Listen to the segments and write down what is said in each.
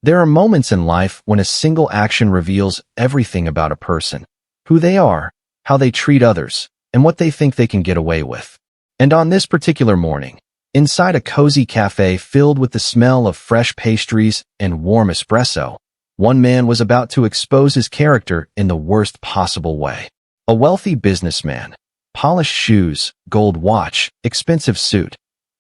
There are moments in life when a single action reveals everything about a person, who they are, how they treat others, and what they think they can get away with. And on this particular morning, inside a cozy cafe filled with the smell of fresh pastries and warm espresso, one man was about to expose his character in the worst possible way. A wealthy businessman, polished shoes, gold watch, expensive suit,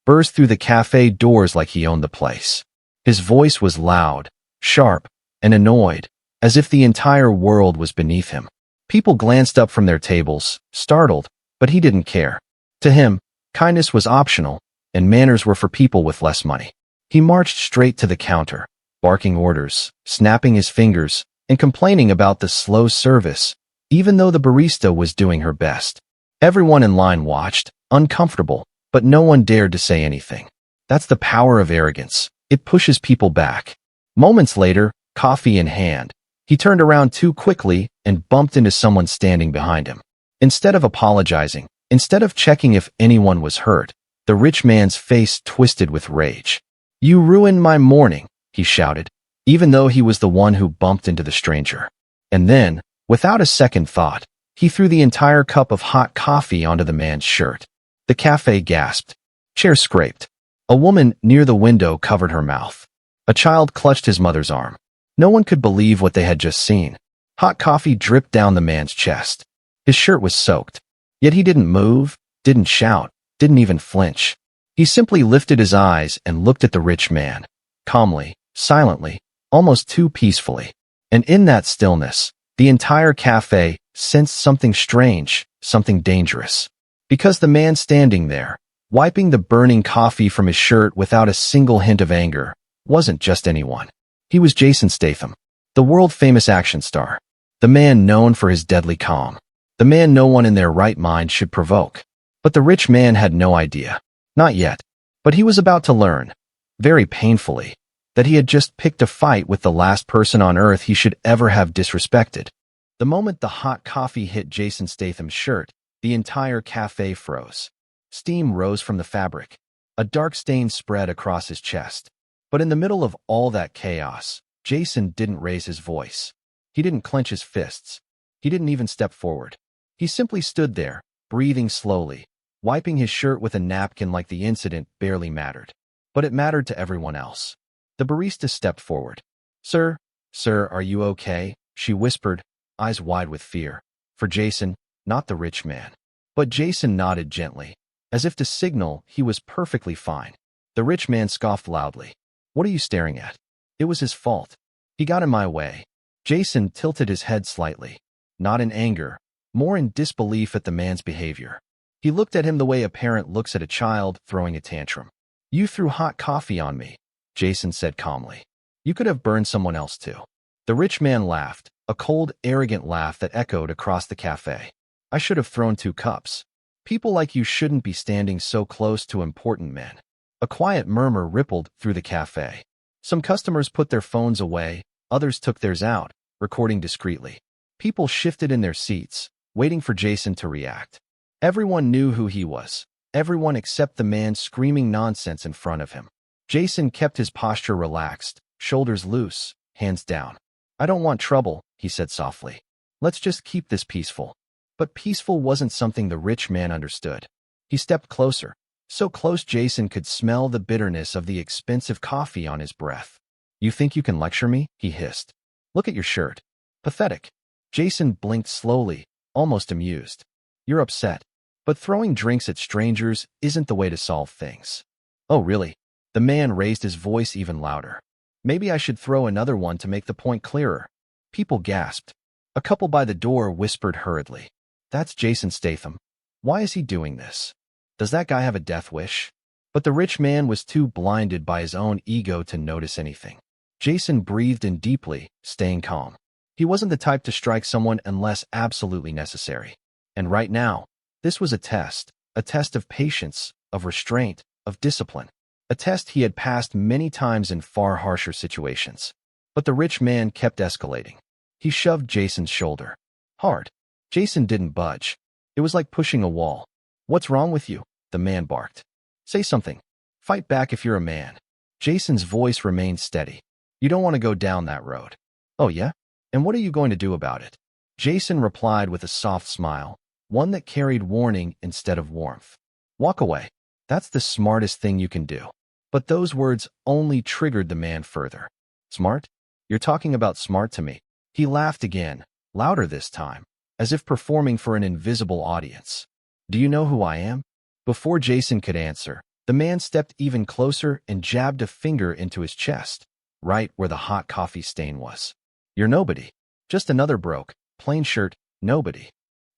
burst through the cafe doors like he owned the place. His voice was loud, sharp, and annoyed, as if the entire world was beneath him. People glanced up from their tables, startled, but he didn't care. To him, kindness was optional, and manners were for people with less money. He marched straight to the counter, barking orders, snapping his fingers, and complaining about the slow service, even though the barista was doing her best. Everyone in line watched, uncomfortable, but no one dared to say anything. That's the power of arrogance. It pushes people back. Moments later, coffee in hand, he turned around too quickly and bumped into someone standing behind him. Instead of apologizing, instead of checking if anyone was hurt, the rich man's face twisted with rage. "You ruined my morning," he shouted, even though he was the one who bumped into the stranger. And then, without a second thought, he threw the entire cup of hot coffee onto the man's shirt. The cafe gasped. Chairs scraped. A woman near the window covered her mouth. A child clutched his mother's arm. No one could believe what they had just seen. Hot coffee dripped down the man's chest. His shirt was soaked. Yet he didn't move, didn't shout, didn't even flinch. He simply lifted his eyes and looked at the rich man, calmly, silently, almost too peacefully. And in that stillness, the entire cafe sensed something strange, something dangerous. Because the man standing there, wiping the burning coffee from his shirt without a single hint of anger, wasn't just anyone. He was Jason Statham, the world-famous action star, the man known for his deadly calm, the man no one in their right mind should provoke. But the rich man had no idea. Not yet. But he was about to learn, very painfully, that he had just picked a fight with the last person on earth he should ever have disrespected. The moment the hot coffee hit Jason Statham's shirt, the entire cafe froze. Steam rose from the fabric. A dark stain spread across his chest. But in the middle of all that chaos, Jason didn't raise his voice. He didn't clench his fists. He didn't even step forward. He simply stood there, breathing slowly, wiping his shirt with a napkin like the incident barely mattered. But it mattered to everyone else. The barista stepped forward. Sir, are you okay?" she whispered, eyes wide with fear. For Jason, not the rich man. But Jason nodded gently, as if to signal he was perfectly fine. The rich man scoffed loudly. "What are you staring at?" It was his fault. He got in my way. Jason tilted his head slightly, not in anger, more in disbelief at the man's behavior. He looked at him the way a parent looks at a child throwing a tantrum. "You threw hot coffee on me," Jason said calmly. "You could have burned someone else too." The rich man laughed, a cold, arrogant laugh that echoed across the cafe. "I should have thrown 2 cups. People like you shouldn't be standing so close to important men." A quiet murmur rippled through the cafe. Some customers put their phones away, others took theirs out, recording discreetly. People shifted in their seats, waiting for Jason to react. Everyone knew who he was, everyone except the man screaming nonsense in front of him. Jason kept his posture relaxed, shoulders loose, hands down. "I don't want trouble," he said softly. "Let's just keep this peaceful." But peaceful wasn't something the rich man understood. He stepped closer. So close Jason could smell the bitterness of the expensive coffee on his breath. "You think you can lecture me?" he hissed. "Look at your shirt. Pathetic." Jason blinked slowly, almost amused. "You're upset. But throwing drinks at strangers isn't the way to solve things." "Oh, really?" The man raised his voice even louder. "Maybe I should throw another one to make the point clearer." People gasped. A couple by the door whispered hurriedly. "That's Jason Statham. Why is he doing this? Does that guy have a death wish?" But the rich man was too blinded by his own ego to notice anything. Jason breathed in deeply, staying calm. He wasn't the type to strike someone unless absolutely necessary. And right now, this was a test of patience, of restraint, of discipline. A test he had passed many times in far harsher situations. But the rich man kept escalating. He shoved Jason's shoulder. Hard. Jason didn't budge. It was like pushing a wall. "What's wrong with you?" the man barked. "Say something. Fight back if you're a man." Jason's voice remained steady. You don't want to go down that road. Oh yeah? And what are you going to do about it? Jason replied with a soft smile, one that carried warning instead of warmth. Walk away. That's the smartest thing you can do. But those words only triggered the man further. Smart? You're talking about smart to me. He laughed again, louder this time, as if performing for an invisible audience. Do you know who I am? Before Jason could answer, the man stepped even closer and jabbed a finger into his chest, right where the hot coffee stain was. You're nobody. Just another broke, plain shirt, nobody.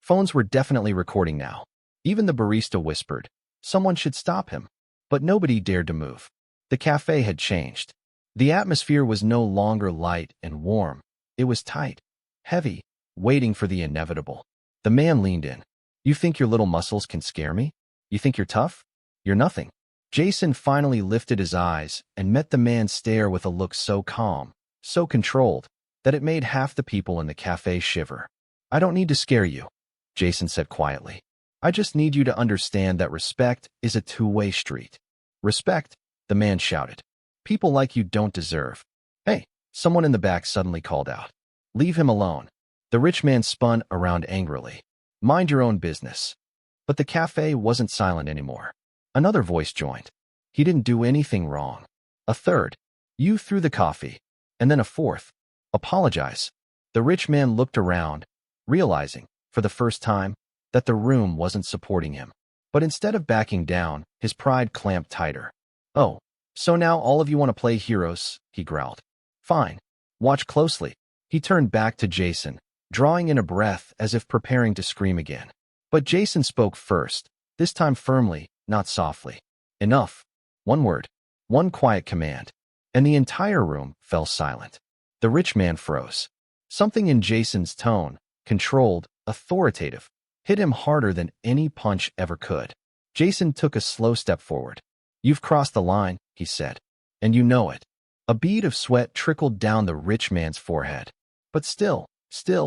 Phones were definitely recording now. Even the barista whispered, someone should stop him. But nobody dared to move. The cafe had changed. The atmosphere was no longer light and warm. It was tight, heavy, waiting for the inevitable. The man leaned in. You think your little muscles can scare me? You think you're tough? You're nothing. Jason finally lifted his eyes and met the man's stare with a look so calm, so controlled, that it made half the people in the cafe shiver. I don't need to scare you, Jason said quietly. I just need you to understand that respect is a two-way street. Respect, the man shouted. People like you don't deserve. Hey, someone in the back suddenly called out. Leave him alone. The rich man spun around angrily. Mind your own business. But the cafe wasn't silent anymore. Another voice joined. He didn't do anything wrong. A third. You threw the coffee. And then a fourth. Apologize. The rich man looked around, realizing, for the first time, that the room wasn't supporting him. But instead of backing down, his pride clamped tighter. Oh, so now all of you want to play heroes, he growled. Fine. Watch closely. He turned back to Jason, drawing in a breath as if preparing to scream again. But Jason spoke first, this time firmly, not softly. Enough. One word. One quiet command. And the entire room fell silent. The rich man froze. Something in Jason's tone, controlled, authoritative, hit him harder than any punch ever could. Jason took a slow step forward. You've crossed the line, he said. And you know it. A bead of sweat trickled down the rich man's forehead. But still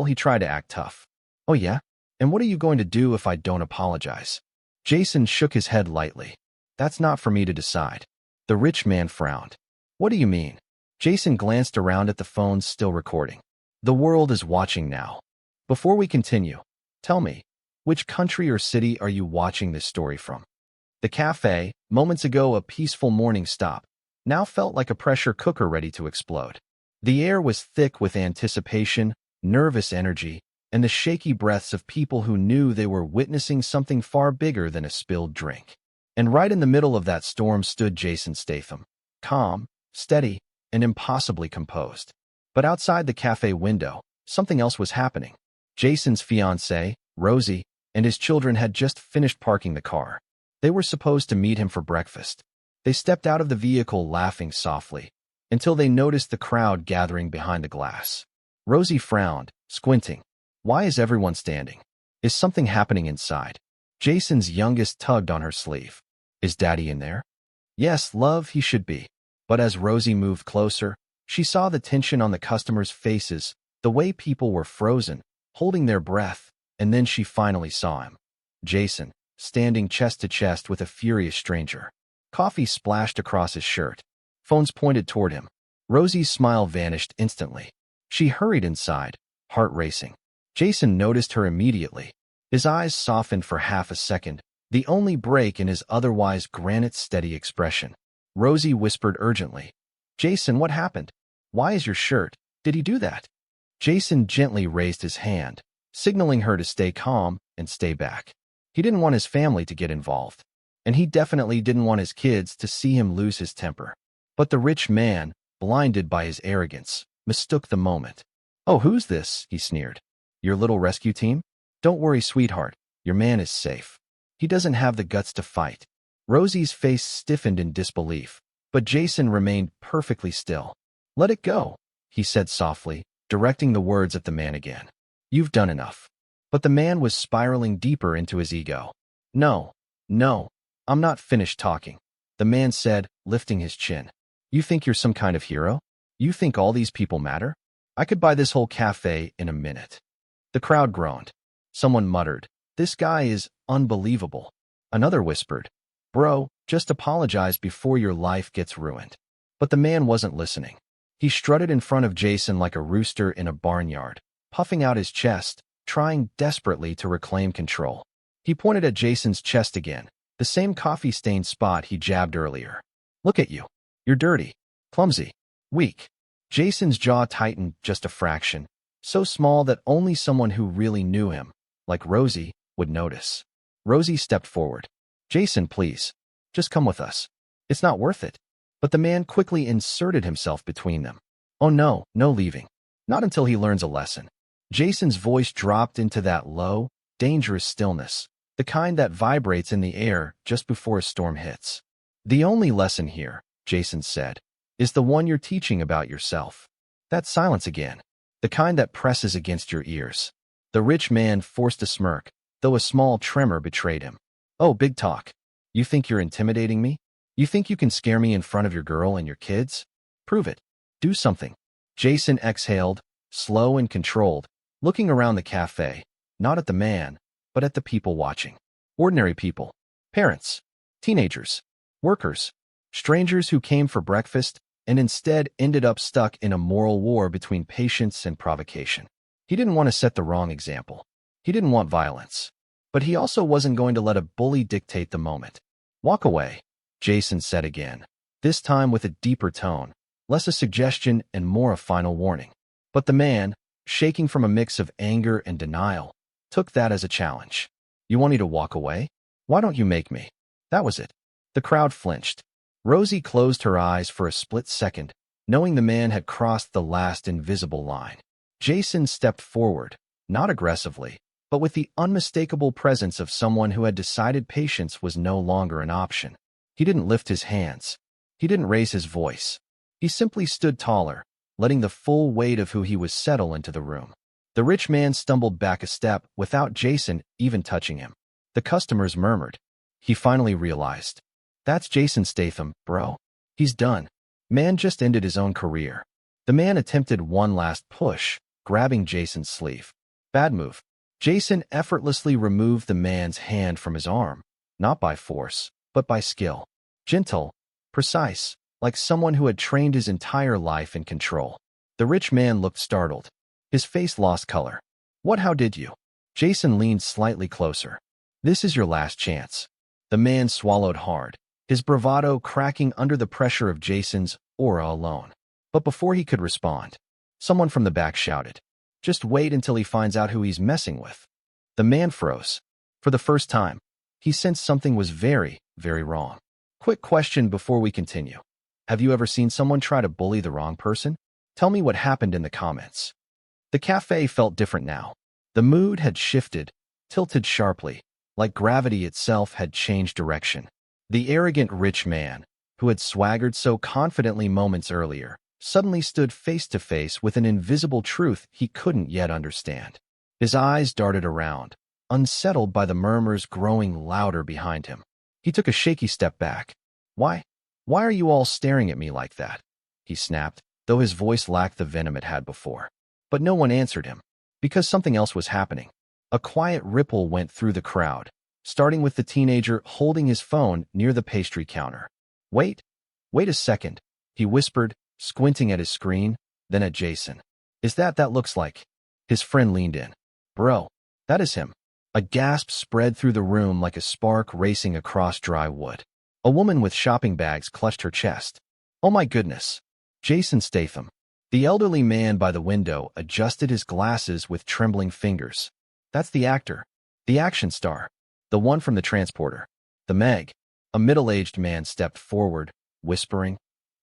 he tried to act tough. Oh yeah? And what are you going to do if I don't apologize? Jason shook his head lightly. That's not for me to decide. The rich man frowned. What do you mean? Jason glanced around at the phone still recording. The world is watching now. Before we continue, tell me, which country or city are you watching this story from? The cafe, moments ago a peaceful morning stop, now felt like a pressure cooker ready to explode. The air was thick with anticipation, nervous energy, and the shaky breaths of people who knew they were witnessing something far bigger than a spilled drink. And right in the middle of that storm stood Jason Statham, calm, steady, and impossibly composed. But outside the cafe window, something else was happening. Jason's fiancée, Rosie, and his children had just finished parking the car. They were supposed to meet him for breakfast. They stepped out of the vehicle laughing softly, until they noticed the crowd gathering behind the glass. Rosie frowned, squinting. Why is everyone standing? Is something happening inside? Jason's youngest tugged on her sleeve. Is Daddy in there? Yes, love, he should be. But as Rosie moved closer, she saw the tension on the customers' faces, the way people were frozen, holding their breath, and then she finally saw him. Jason, standing chest to chest with a furious stranger. Coffee splashed across his shirt. Phones pointed toward him. Rosie's smile vanished instantly. She hurried inside, heart racing. Jason noticed her immediately. His eyes softened for half a second, the only break in his otherwise granite-steady expression. Rosie whispered urgently. Jason, what happened? Why is your shirt? Did he do that? Jason gently raised his hand, signaling her to stay calm and stay back. He didn't want his family to get involved, and he definitely didn't want his kids to see him lose his temper. But the rich man, blinded by his arrogance, mistook the moment. Oh, who's this? He sneered. Your little rescue team? Don't worry, sweetheart. Your man is safe. He doesn't have the guts to fight. Rosie's face stiffened in disbelief, but Jason remained perfectly still. Let it go, he said softly, directing the words at the man again. You've done enough. But the man was spiraling deeper into his ego. No, I'm not finished talking, the man said, lifting his chin. You think you're some kind of hero? You think all these people matter? I could buy this whole cafe in a minute. The crowd groaned. Someone muttered, this guy is unbelievable. Another whispered, bro, just apologize before your life gets ruined. But the man wasn't listening. He strutted in front of Jason like a rooster in a barnyard, puffing out his chest, trying desperately to reclaim control. He pointed at Jason's chest again, the same coffee-stained spot he jabbed earlier. "Look at you. You're dirty, clumsy, weak." Jason's jaw tightened just a fraction, so small that only someone who really knew him, like Rosie, would notice. Rosie stepped forward. "Jason, please. Just come with us. It's not worth it." But the man quickly inserted himself between them. "Oh no, no leaving. Not until he learns a lesson." Jason's voice dropped into that low, dangerous stillness, the kind that vibrates in the air just before a storm hits. "The only lesson here," Jason said, "is the one you're teaching about yourself. That silence again, the kind that presses against your ears." The rich man forced a smirk, though a small tremor betrayed him. "Oh, big talk. You think you're intimidating me? You think you can scare me in front of your girl and your kids? Prove it. Do something." Jason exhaled, slow and controlled, looking around the cafe, not at the man, but at the people watching. Ordinary people. Parents. Teenagers. Workers. Strangers who came for breakfast and instead ended up stuck in a moral war between patience and provocation. He didn't want to set the wrong example. He didn't want violence. But he also wasn't going to let a bully dictate the moment. "Walk away," Jason said again, this time with a deeper tone, less a suggestion and more a final warning. But the man, shaking from a mix of anger and denial, took that as a challenge. "You want me to walk away? Why don't you make me?" That was it. The crowd flinched. Rosie closed her eyes for a split second, knowing the man had crossed the last invisible line. Jason stepped forward, not aggressively, but with the unmistakable presence of someone who had decided patience was no longer an option. He didn't lift his hands. He didn't raise his voice. He simply stood taller, letting the full weight of who he was settle into the room. The rich man stumbled back a step without Jason even touching him. The customers murmured. He finally realized. "That's Jason Statham, bro. He's done. Man just ended his own career." The man attempted one last push, grabbing Jason's sleeve. Bad move. Jason effortlessly removed the man's hand from his arm, not by force, but by skill. Gentle, precise, like someone who had trained his entire life in control. The rich man looked startled. His face lost color. "What? How did you?" Jason leaned slightly closer. "This is your last chance." The man swallowed hard, his bravado cracking under the pressure of Jason's aura alone. But before he could respond, someone from the back shouted, "Just wait until he finds out who he's messing with." The man froze. For the first time, he sensed something was very, very wrong. "Quick question before we continue. Have you ever seen someone try to bully the wrong person? Tell me what happened in the comments." The cafe felt different now. The mood had shifted, tilted sharply, like gravity itself had changed direction. The arrogant rich man, who had swaggered so confidently moments earlier, suddenly stood face to face with an invisible truth he couldn't yet understand. His eyes darted around, unsettled by the murmurs growing louder behind him. He took a shaky step back. Why are you all staring at me like that?" he snapped, though his voice lacked the venom it had before. But no one answered him, because something else was happening. A quiet ripple went through the crowd, starting with the teenager holding his phone near the pastry counter. Wait a second," he whispered, squinting at his screen, then at Jason. "Is that looks like?" His friend leaned in. "Bro, that is him." A gasp spread through the room like a spark racing across dry wood. A woman with shopping bags clutched her chest. "Oh my goodness. Jason Statham." The elderly man by the window adjusted his glasses with trembling fingers. "That's the actor. The action star. The one from the transporter. The Meg." A middle-aged man stepped forward, whispering.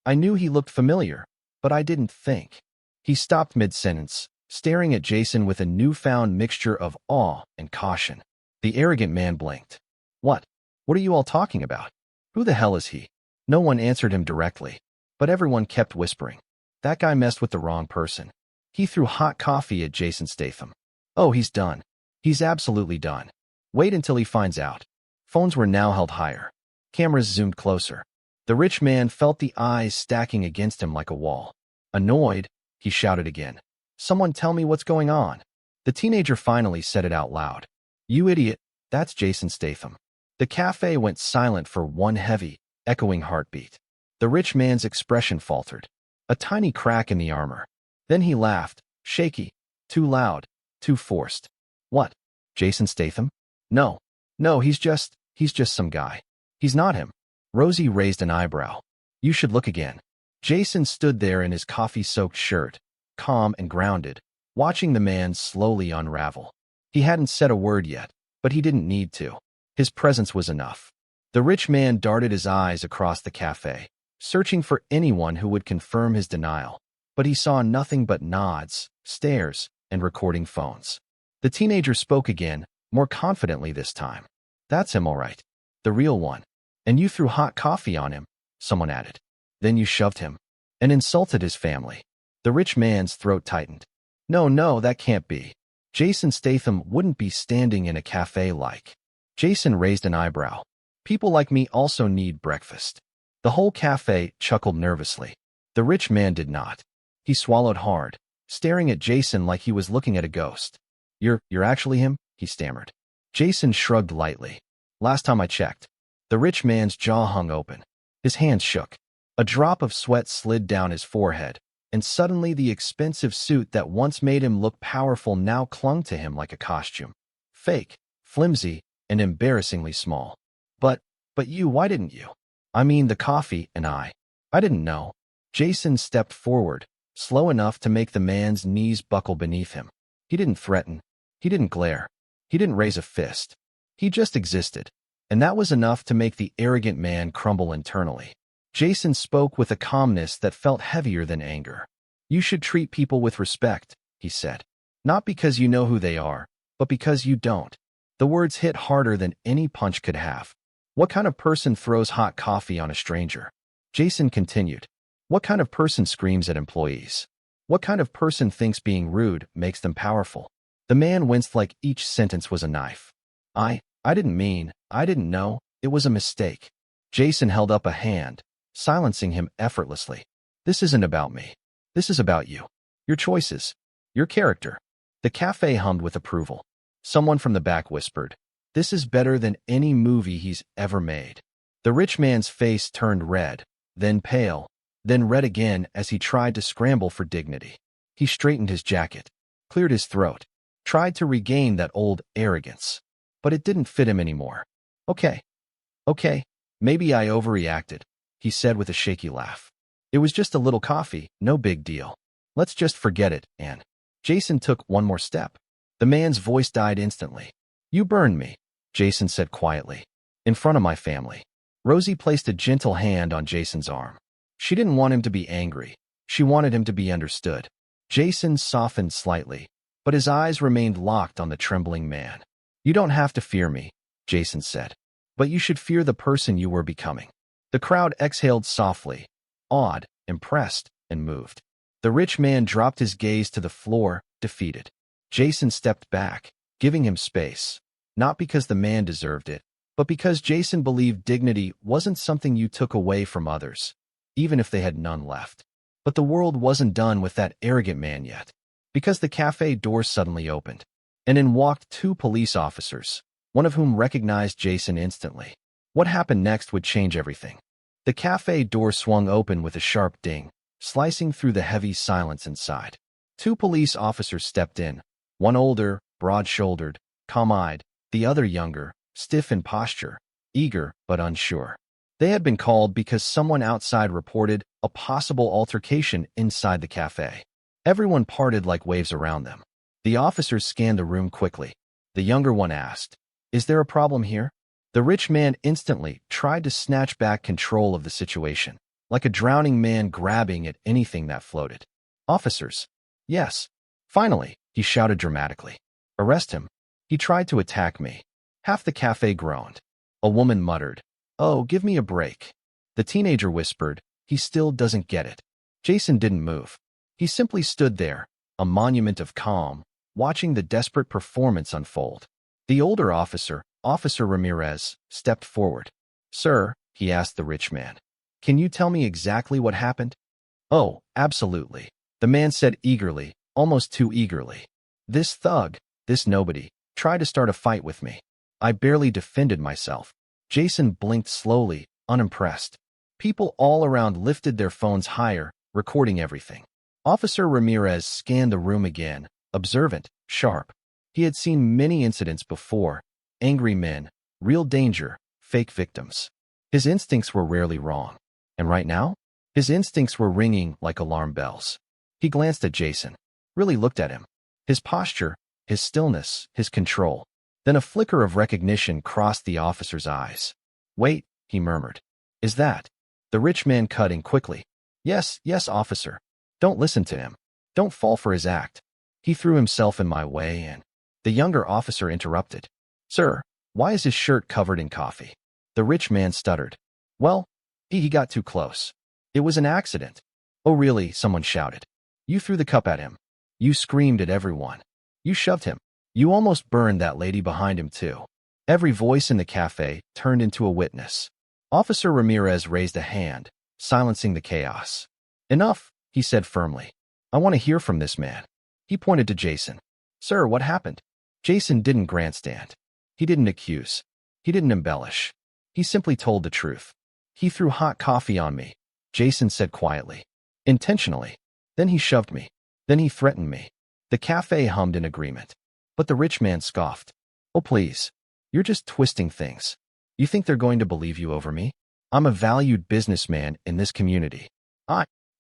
"I knew he looked familiar, but I didn't think." He stopped mid-sentence, staring at Jason with a newfound mixture of awe and caution. The arrogant man blinked. What are you all talking about? Who the hell is he?" No one answered him directly, but everyone kept whispering. "That guy messed with the wrong person. He threw hot coffee at Jason Statham. Oh, he's done. He's absolutely done. Wait until he finds out." Phones were now held higher. Cameras zoomed closer. The rich man felt the eyes stacking against him like a wall. Annoyed, he shouted again. "Someone tell me what's going on." The teenager finally said it out loud. "You idiot, that's Jason Statham." The cafe went silent for one heavy, echoing heartbeat. The rich man's expression faltered. A tiny crack in the armor. Then he laughed, shaky, too loud, too forced. What? Jason Statham? No. No, he's just some guy. He's not him. Rosie raised an eyebrow. You should look again. Jason stood there in his coffee-soaked shirt, calm and grounded, watching the man slowly unravel. He hadn't said a word yet, but he didn't need to. His presence was enough. The rich man darted his eyes across the cafe, searching for anyone who would confirm his denial, but he saw nothing but nods, stares, and recording phones. The teenager spoke again, more confidently this time. That's him all right. The real one. And you threw hot coffee on him, someone added. Then you shoved him and insulted his family. The rich man's throat tightened. No, that can't be. Jason Statham wouldn't be standing in a cafe like. Jason raised an eyebrow. People like me also need breakfast. The whole cafe chuckled nervously. The rich man did not. He swallowed hard, staring at Jason like he was looking at a ghost. You're actually him? He stammered. Jason shrugged lightly. Last time I checked. The rich man's jaw hung open. His hands shook. A drop of sweat slid down his forehead, and suddenly the expensive suit that once made him look powerful now clung to him like a costume. Fake, flimsy, and embarrassingly small. But why didn't you? I mean, the coffee and I didn't know. Jason stepped forward, slow enough to make the man's knees buckle beneath him. He didn't threaten. He didn't glare. He didn't raise a fist. He just existed, and that was enough to make the arrogant man crumble internally. Jason spoke with a calmness that felt heavier than anger. You should treat people with respect, he said. Not because you know who they are, but because you don't. The words hit harder than any punch could have. What kind of person throws hot coffee on a stranger? Jason continued. What kind of person screams at employees? What kind of person thinks being rude makes them powerful? The man winced like each sentence was a knife. I didn't know, it was a mistake. Jason held up a hand, silencing him effortlessly. This isn't about me. This is about you. Your choices. Your character. The cafe hummed with approval. Someone from the back whispered, this is better than any movie he's ever made. The rich man's face turned red, then pale, then red again as he tried to scramble for dignity. He straightened his jacket, cleared his throat, tried to regain that old arrogance. But it didn't fit him anymore. Okay, maybe I overreacted, he said with a shaky laugh. It was just a little coffee, no big deal. Let's just forget it, Anne. Jason took one more step. The man's voice died instantly. You burned me, Jason said quietly. In front of my family. Rosie placed a gentle hand on Jason's arm. She didn't want him to be angry. She wanted him to be understood. Jason softened slightly, but his eyes remained locked on the trembling man. You don't have to fear me, Jason said. But you should fear the person you were becoming. The crowd exhaled softly, awed, impressed, and moved. The rich man dropped his gaze to the floor, defeated. Jason stepped back, giving him space. Not because the man deserved it, but because Jason believed dignity wasn't something you took away from others, even if they had none left. But the world wasn't done with that arrogant man yet, because the cafe door suddenly opened, and in walked two police officers, one of whom recognized Jason instantly. What happened next would change everything. The cafe door swung open with a sharp ding, slicing through the heavy silence inside. Two police officers stepped in, one older, broad-shouldered, calm-eyed, the other younger, stiff in posture, eager but unsure. They had been called because someone outside reported a possible altercation inside the cafe. Everyone parted like waves around them. The officers scanned the room quickly. The younger one asked, "Is there a problem here?" The rich man instantly tried to snatch back control of the situation, like a drowning man grabbing at anything that floated. "Officers." "Yes." "Finally," he shouted dramatically. "Arrest him. He tried to attack me." Half the cafe groaned. A woman muttered, "Oh, give me a break." The teenager whispered, "He still doesn't get it." Jason didn't move. He simply stood there, a monument of calm, watching the desperate performance unfold. The older officer, Officer Ramirez, stepped forward. "Sir," he asked the rich man, "can you tell me exactly what happened?" "Oh, absolutely," the man said eagerly, almost too eagerly. "This thug, this nobody, tried to start a fight with me. I barely defended myself." Jason blinked slowly, unimpressed. People all around lifted their phones higher, recording everything. Officer Ramirez scanned the room again, observant, sharp. He had seen many incidents before: angry men, real danger, fake victims. His instincts were rarely wrong. And right now, his instincts were ringing like alarm bells. He glanced at Jason, really looked at him. His posture, his stillness, his control. Then a flicker of recognition crossed the officer's eyes. "Wait," he murmured. "Is that?" The rich man cut in quickly. "Yes, yes, officer. Don't listen to him. Don't fall for his act. He threw himself in my way and—" The younger officer interrupted. "Sir, why is his shirt covered in coffee?" The rich man stuttered. "Well, he got too close. It was an accident." "Oh really?" someone shouted. "You threw the cup at him. You screamed at everyone. You shoved him. You almost burned that lady behind him too." Every voice in the cafe turned into a witness. Officer Ramirez raised a hand, silencing the chaos. "Enough," he said firmly. "I want to hear from this man." He pointed to Jason. "Sir, what happened?" Jason didn't grandstand. He didn't accuse. He didn't embellish. He simply told the truth. "He threw hot coffee on me," Jason said quietly. "Intentionally. Then he shoved me. Then he threatened me." The cafe hummed in agreement. But the rich man scoffed. "Oh please. You're just twisting things. You think they're going to believe you over me? I'm a valued businessman in this community."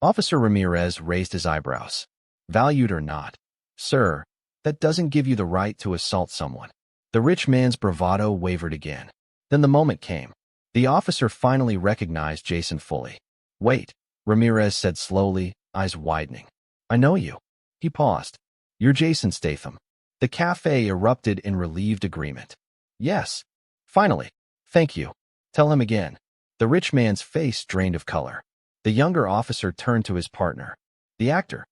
Officer Ramirez raised his eyebrows. "Valued or not, sir, that doesn't give you the right to assault someone." The rich man's bravado wavered again. Then the moment came. The officer finally recognized Jason fully. "Wait," Ramirez said slowly, eyes widening. "I know you." He paused. "You're Jason Statham." The cafe erupted in relieved agreement. "Yes. Finally. Thank you. Tell him again." The rich man's face drained of color. The younger officer turned to his partner. "The actor."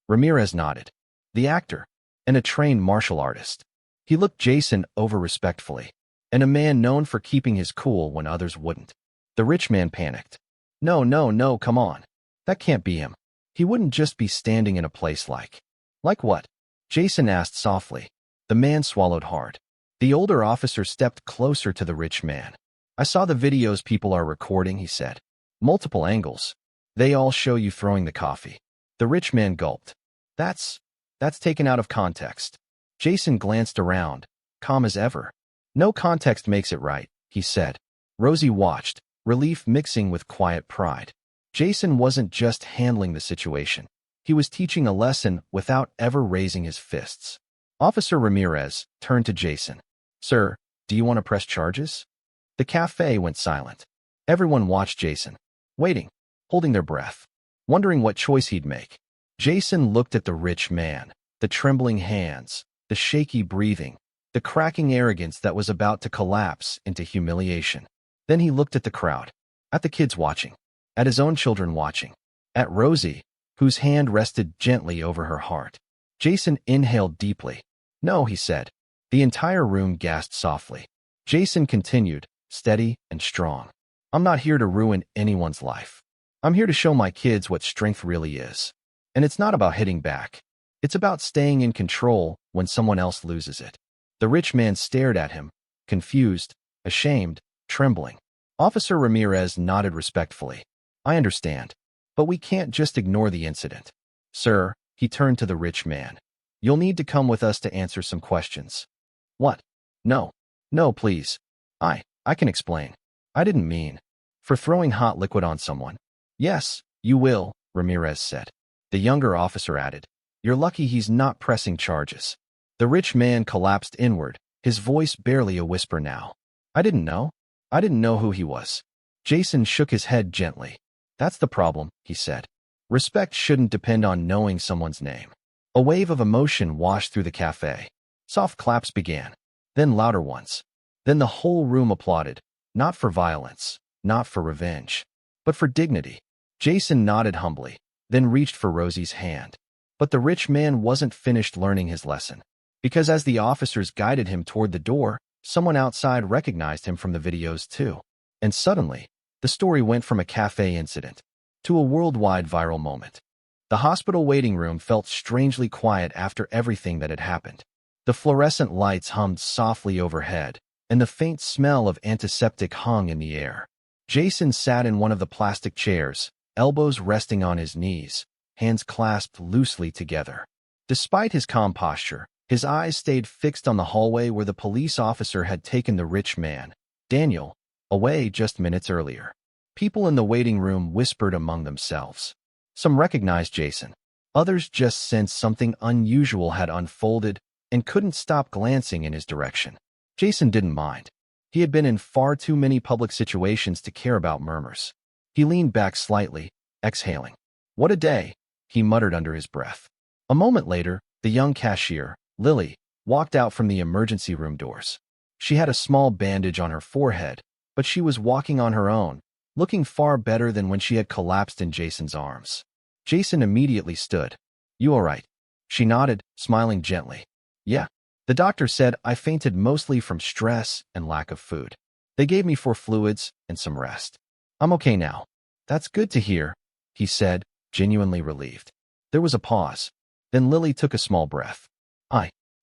Ramirez nodded. "The actor. And a trained martial artist." He looked Jason over respectfully. "And a man known for keeping his cool when others wouldn't." The rich man panicked. No, no, no, come on. That can't be him. He wouldn't just be standing in a place like." "Like what?" Jason asked softly. The man swallowed hard. The older officer stepped closer to the rich man. "I saw the videos people are recording," he said. "Multiple angles. They all show you throwing the coffee." The rich man gulped. That's taken out of context." Jason glanced around, calm as ever. "No context makes it right," he said. Rosie watched, relief mixing with quiet pride. Jason wasn't just handling the situation. He was teaching a lesson without ever raising his fists. Officer Ramirez turned to Jason. "Sir, do you want to press charges?" The cafe went silent. Everyone watched Jason, waiting, holding their breath, wondering what choice he'd make. Jason looked at the rich man, the trembling hands, the shaky breathing, the cracking arrogance that was about to collapse into humiliation. Then he looked at the crowd, at the kids watching, at his own children watching, at Rosie, whose hand rested gently over her heart. Jason inhaled deeply. "No," he said. The entire room gasped softly. Jason continued, steady and strong. "I'm not here to ruin anyone's life. I'm here to show my kids what strength really is. And it's not about hitting back. It's about staying in control when someone else loses it." The rich man stared at him, confused, ashamed, trembling. Officer Ramirez nodded respectfully. "I understand. But we can't just ignore the incident. Sir," he turned to the rich man. "You'll need to come with us to answer some questions." "What?" "No. No, please. I can explain. I didn't mean for throwing hot liquid on someone." "Yes, you will," Ramirez said. The younger officer added, "You're lucky he's not pressing charges." The rich man collapsed inward, his voice barely a whisper now. "I didn't know. I didn't know who he was." Jason shook his head gently. "That's the problem," he said. "Respect shouldn't depend on knowing someone's name." A wave of emotion washed through the cafe. Soft claps began, then louder ones. Then the whole room applauded, not for violence, not for revenge, but for dignity. Jason nodded humbly, then reached for Rosie's hand. But the rich man wasn't finished learning his lesson, because as the officers guided him toward the door, someone outside recognized him from the videos too. And suddenly, the story went from a cafe incident to a worldwide viral moment. The hospital waiting room felt strangely quiet after everything that had happened. The fluorescent lights hummed softly overhead, and the faint smell of antiseptic hung in the air. Jason sat in one of the plastic chairs, elbows resting on his knees, hands clasped loosely together. Despite his calm posture, his eyes stayed fixed on the hallway where the police officer had taken the rich man, Daniel, away just minutes earlier. People in the waiting room whispered among themselves. Some recognized Jason. Others just sensed something unusual had unfolded and couldn't stop glancing in his direction. Jason didn't mind. He had been in far too many public situations to care about murmurs. He leaned back slightly, exhaling. "What a day," he muttered under his breath. A moment later, the young cashier, Lily, walked out from the emergency room doors. She had a small bandage on her forehead, but she was walking on her own, looking far better than when she had collapsed in Jason's arms. Jason immediately stood. "You all right?" She nodded, smiling gently. "Yeah. The doctor said I fainted mostly from stress and lack of food. They gave me 4 fluids and some rest. I'm okay now." "That's good to hear," he said, genuinely relieved. There was a pause. Then Lily took a small breath.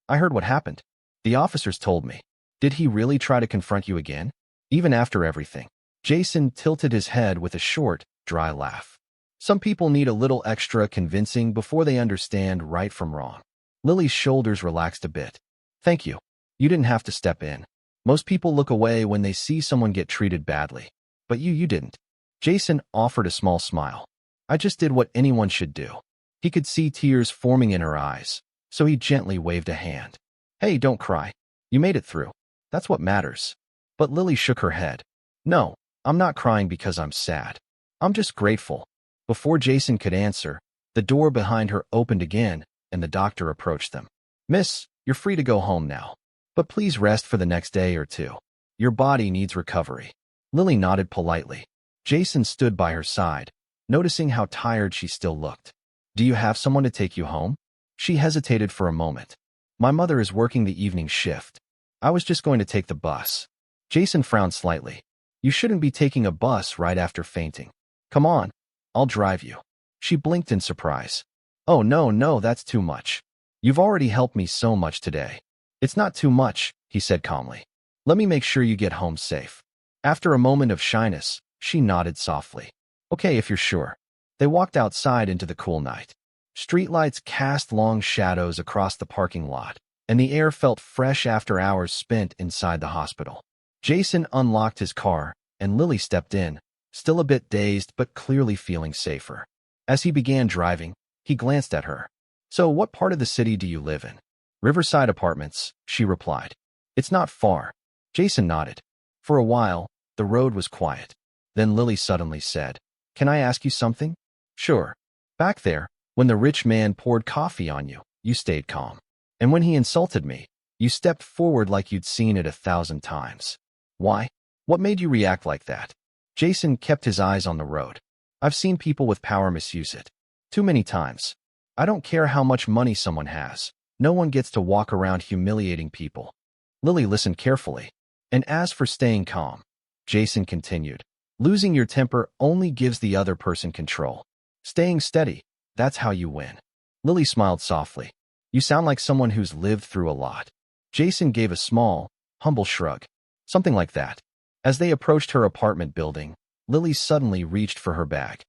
I heard what happened. The officers told me. Did he really try to confront you again? Even after everything?" Jason tilted his head with a short, dry laugh. "Some people need a little extra convincing before they understand right from wrong." Lily's shoulders relaxed a bit. "Thank you. You didn't have to step in. Most people look away when they see someone get treated badly. But you didn't." Jason offered a small smile. "I just did what anyone should do." He could see tears forming in her eyes, so he gently waved a hand. "Hey, don't cry. You made it through. That's what matters." But Lily shook her head. "No, I'm not crying because I'm sad. I'm just grateful." Before Jason could answer, the door behind her opened again, and the doctor approached them. "Miss, you're free to go home now. But please rest for the next day or 2. Your body needs recovery." Lily nodded politely. Jason stood by her side, noticing how tired she still looked. "Do you have someone to take you home?" She hesitated for a moment. "My mother is working the evening shift. I was just going to take the bus." Jason frowned slightly. "You shouldn't be taking a bus right after fainting. Come on, I'll drive you." She blinked in surprise. "Oh, no, that's too much. You've already helped me so much today." "It's not too much," he said calmly. "Let me make sure you get home safe." After a moment of shyness, she nodded softly. "Okay, if you're sure." They walked outside into the cool night. Streetlights cast long shadows across the parking lot, and the air felt fresh after hours spent inside the hospital. Jason unlocked his car, and Lily stepped in, still a bit dazed but clearly feeling safer. As he began driving, he glanced at her. "So what part of the city do you live in?" "Riverside Apartments," she replied. "It's not far." Jason nodded. For a while, the road was quiet. Then Lily suddenly said, "Can I ask you something?" "Sure." "Back there, when the rich man poured coffee on you, you stayed calm. And when he insulted me, you stepped forward like you'd seen it 1,000 times. Why? What made you react like that?" Jason kept his eyes on the road. "I've seen people with power misuse it. Too many times. I don't care how much money someone has. No one gets to walk around humiliating people." Lily listened carefully. "And as for staying calm," Jason continued, "losing your temper only gives the other person control. Staying steady, that's how you win." Lily smiled softly. "You sound like someone who's lived through a lot." Jason gave a small, humble shrug. "Something like that." As they approached her apartment building, Lily suddenly reached for her bag.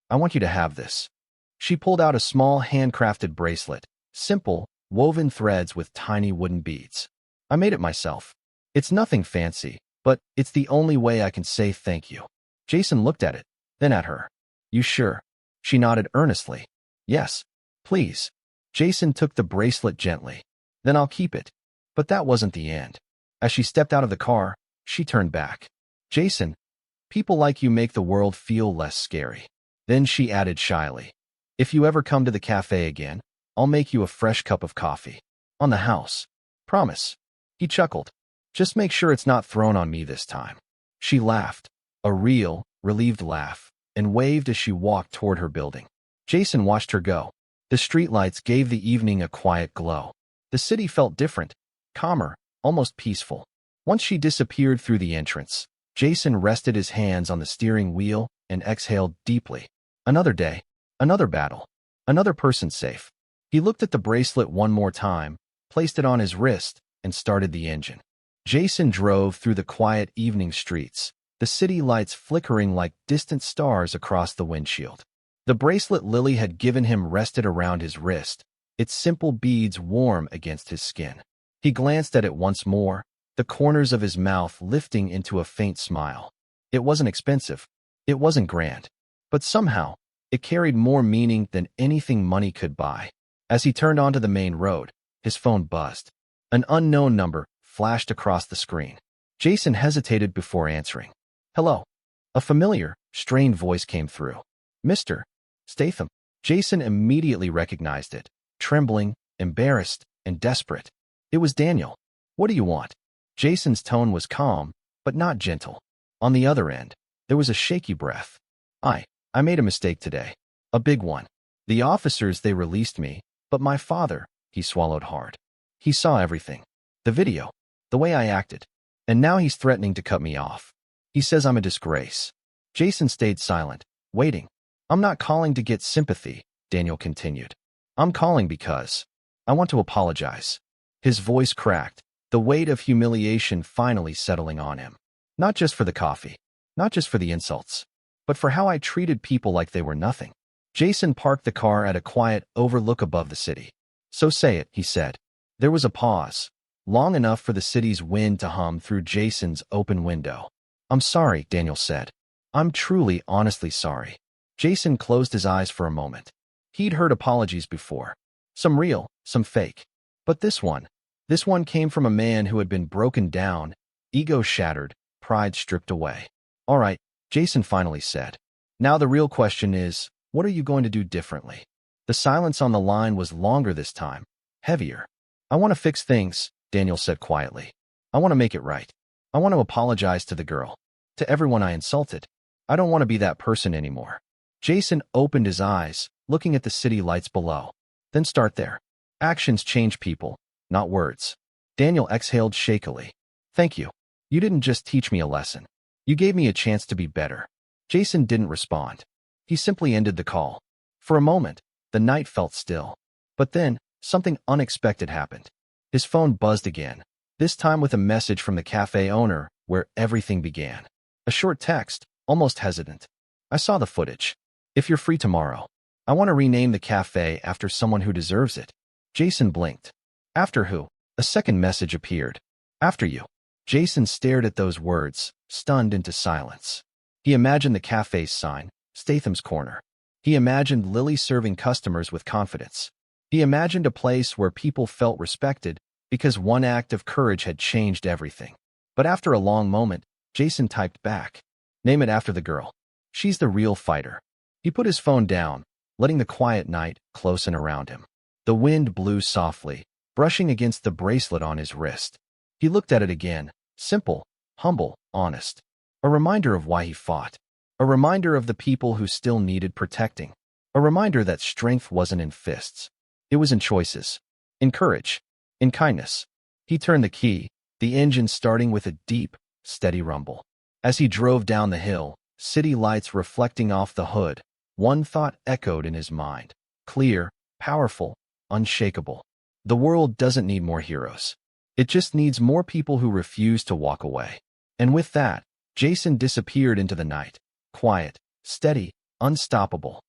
I want you to have this." She pulled out a small handcrafted bracelet, simple, woven threads with tiny wooden beads. "I made it myself. It's nothing fancy, but it's the only way I can say thank you." Jason looked at it, then at her. "You sure?" She nodded earnestly. "Yes, please." Jason took the bracelet gently. "Then I'll keep it." But that wasn't the end. As she stepped out of the car, she turned back. "Jason, people like you make the world feel less scary." Then she added shyly, "If you ever come to the cafe again, I'll make you a fresh cup of coffee. On the house. Promise." He chuckled. "Just make sure it's not thrown on me this time." She laughed, a real, relieved laugh, and waved as she walked toward her building. Jason watched her go. The streetlights gave the evening a quiet glow. The city felt different, calmer, almost peaceful. Once she disappeared through the entrance, Jason rested his hands on the steering wheel and exhaled deeply. Another day, another battle, another person safe. He looked at the bracelet one more time, placed it on his wrist, and started the engine. Jason drove through the quiet evening streets, the city lights flickering like distant stars across the windshield. The bracelet Lily had given him rested around his wrist, its simple beads warm against his skin. He glanced at it once more, the corners of his mouth lifting into a faint smile. It wasn't expensive. It wasn't grand. But somehow, it carried more meaning than anything money could buy. As he turned onto the main road, his phone buzzed. An unknown number flashed across the screen. Jason hesitated before answering. Hello. A familiar, strained voice came through. Mr. Statham. Jason immediately recognized it, trembling, embarrassed, and desperate. It was Daniel. What do you want? Jason's tone was calm, but not gentle. On the other end, there was a shaky breath. I made a mistake today. A big one. The officers, they released me, but my father, he swallowed hard. He saw everything. The video. The way I acted. And now he's threatening to cut me off. He says I'm a disgrace. Jason stayed silent, waiting. I'm not calling to get sympathy, Daniel continued. I'm calling because I want to apologize. His voice cracked, the weight of humiliation finally settling on him. Not just for the coffee, not just for the insults, but for how I treated people like they were nothing. Jason parked the car at a quiet overlook above the city. So say it, he said. There was a pause, long enough for the city's wind to hum through Jason's open window. I'm sorry, Daniel said. I'm truly, honestly sorry. Jason closed his eyes for a moment. He'd heard apologies before. Some real, some fake. But this one came from a man who had been broken down, ego shattered, pride stripped away. All right, Jason finally said. Now the real question is, what are you going to do differently? The silence on the line was longer this time, heavier. I want to fix things, Daniel said quietly. I want to make it right. I want to apologize to the girl, to everyone I insulted. I don't want to be that person anymore. Jason opened his eyes, looking at the city lights below. Then start there. Actions change people, not words. Daniel exhaled shakily. Thank you. You didn't just teach me a lesson. You gave me a chance to be better. Jason didn't respond. He simply ended the call. For a moment, the night felt still. But then, something unexpected happened. His phone buzzed again, this time with a message from the cafe owner, where everything began. A short text, almost hesitant. I saw the footage. If you're free tomorrow, I want to rename the cafe after someone who deserves it. Jason blinked. After who? A second message appeared. After you. Jason stared at those words, stunned into silence. He imagined the cafe's sign, Statham's Corner. He imagined Lily serving customers with confidence. He imagined a place where people felt respected because one act of courage had changed everything. But after a long moment, Jason typed back. Name it after the girl. She's the real fighter. He put his phone down, letting the quiet night close in around him. The wind blew softly, brushing against the bracelet on his wrist. He looked at it again, simple, humble, honest. A reminder of why he fought. A reminder of the people who still needed protecting. A reminder that strength wasn't in fists. It was in choices. In courage. In kindness. He turned the key, the engine starting with a deep, steady rumble. As he drove down the hill, city lights reflecting off the hood, one thought echoed in his mind. Clear, powerful, unshakable. The world doesn't need more heroes. It just needs more people who refuse to walk away. And with that, Jason disappeared into the night. Quiet, steady, unstoppable.